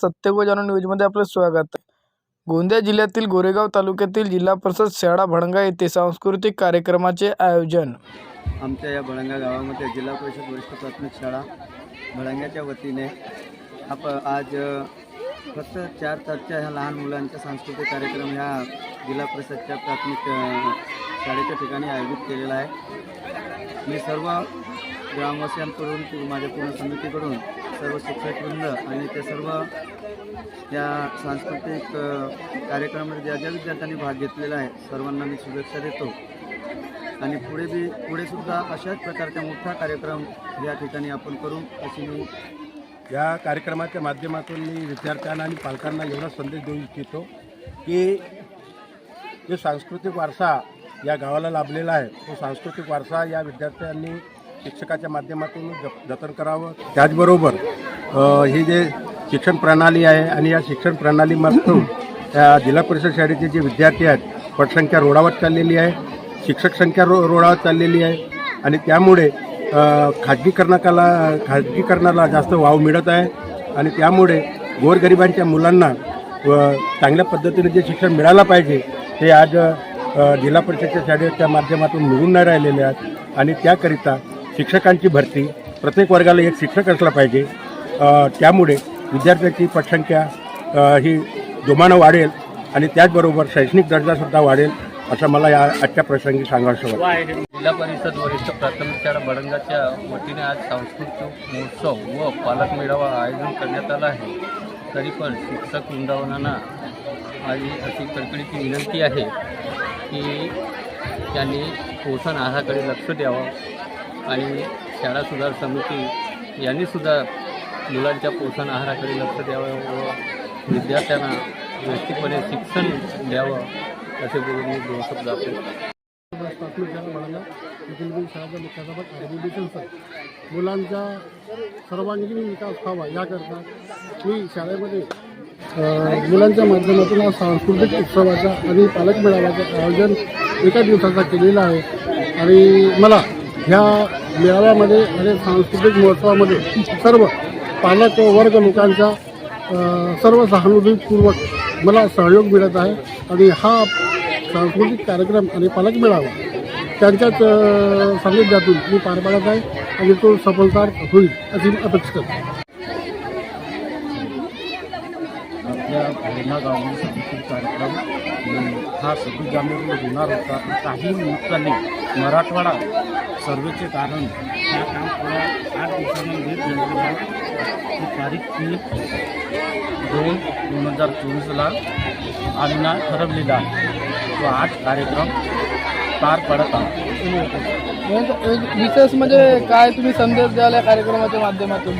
सत्यको जाणून न्यूजमध्ये आपलं स्वागत आहे। गोंदिया जिल्ह्यातील गोरेगाव तालुक्यातील जिल्हा परिषद शाळा भडंगा येथे सांस्कृतिक कार्यक्रमाचे आयोजन। आमच्या या भडंगा गावामध्ये जिल्हा परिषद वरिष्ठ प्राथमिक शाळा भडंग्याच्या वतीने आज फक्त 4 तारखेच्या ह्या लहान मुलांचा सांस्कृतिक कार्यक्रम ह्या जिल्हा परिषदच्या प्राथमिक शाळेच्या ठिकाणी आयोजित केलेला आहे। मी सर्व ग्रामवासियांकडून माझ्या पूर्ण समितीकडून सर्व शिक्षकवृंद आणि ते सर्व या सांस्कृतिक कार्यक्रमामध्ये ज्या विद्यार्थ्यांनी भाग घेतलेला आहे सर्वांना मी शुभेच्छा देतो आणि पुढे सुद्धा अशाच प्रकारचा मोठा कार्यक्रम या ठिकाणी आपण करू अशी मी या कार्यक्रमाच्या माध्यमातून मी विद्यार्थ्यांना आणि पालकांना एवढा संदेश देऊ इच्छितो की जो सांस्कृतिक वारसा या गावाला लाभलेला आहे तो सांस्कृतिक वारसा या विद्यार्थ्यांनी शिक्षकाच्या माध्यमातून जतन करावं। त्याचबरोबर ही जे शिक्षण प्रणाली आहे आणि या शिक्षण प्रणालीमधून या जिल्हा परिषद शाळेचे जे विद्यार्थी आहेत पटसंख्या रोडावत चाललेली आहे, शिक्षक संख्या रोडावत चाललेली आहे आणि त्यामुळे खाजगीकरणाला जास्त वाव मिळत आहे आणि त्यामुळे गोरगरिबांच्या मुलांना चांगल्या पद्धतीने जे शिक्षण मिळालं पाहिजे ते आज जिल्हा परिषदेच्या शाळेच्या माध्यमातून मिळून नाही राहिलेले आहेत आणि त्याकरिता शिक्षकांची भरती प्रत्येक वर्गाला एक शिक्षक असला पाहिजे। त्यामुळे विद्यार्थ्यांची पटसंख्या ही जोमानं वाढेल आणि त्याचबरोबर शैक्षणिक दर्जासुद्धा वाढेल असं मला या आजच्या प्रसंगी सांगावंसं वाटतं। जिल्हा परिषद वरिष्ठ प्राथमिक शाळा भडंगाच्या वतीने आज सांस्कृतिक महोत्सव व पालक मेळावा आयोजन करण्यात आला आहे। तरी पण शिक्षक वृंदावनांना माझी अशी कळकळीची विनंती आहे की त्यांनी पोषण आहाराकडे लक्ष द्यावं आणि शाळा सुधार समिती यांनीसुद्धा मुलांच्या पोषण आहाराकडे लक्ष द्यावं व विद्यार्थ्यांना व्यक्तिपणे शिक्षण द्यावं असे बोलून मी 2 शब्द प्राथमिक शाळा भडंगा येथील शाळेचा मुख्याध्यापक मुलांचा सर्वांगीण विकास व्हावा याकरता मी शाळेमध्ये मुलांच्या माध्यमातून आज सांस्कृतिक उत्सवाचा आणि पालक मेळाव्याचं आयोजन एका दिवसाचा केलेला आहे आणि मला ह्या मेळाव्यामध्ये आणि सांस्कृतिक महोत्सवामध्ये सर्व पालक वर्ग लोकांचा सर्व सहानुभूतीपूर्वक मला सहयोग मिळत आहे आणि हा सांस्कृतिक कार्यक्रम आणि पालक मेळावा त्यांच्याच सानिध्यातून मी पार पाडत आहे आणि तो सफलता होईल अशी अपेक्षा करतो। आपल्या भडंगा गावामध्ये सांस्कृतिक कार्यक्रम हा 26 जानेवारीला होणार होता पण काही निमित्ताने मराठवाडा सर्वेचे कारण हा काम थोडा 8 दिवसांनी लेट झालेला आहे। ती तारीख 3/2/2024ला आणणं ठरवलेला आहे। तो 8 कार्यक्रम पार पडत आहे। विशेष म्हणजे काय तुम्ही संदेश द्याल या कार्यक्रमाच्या माध्यमातून?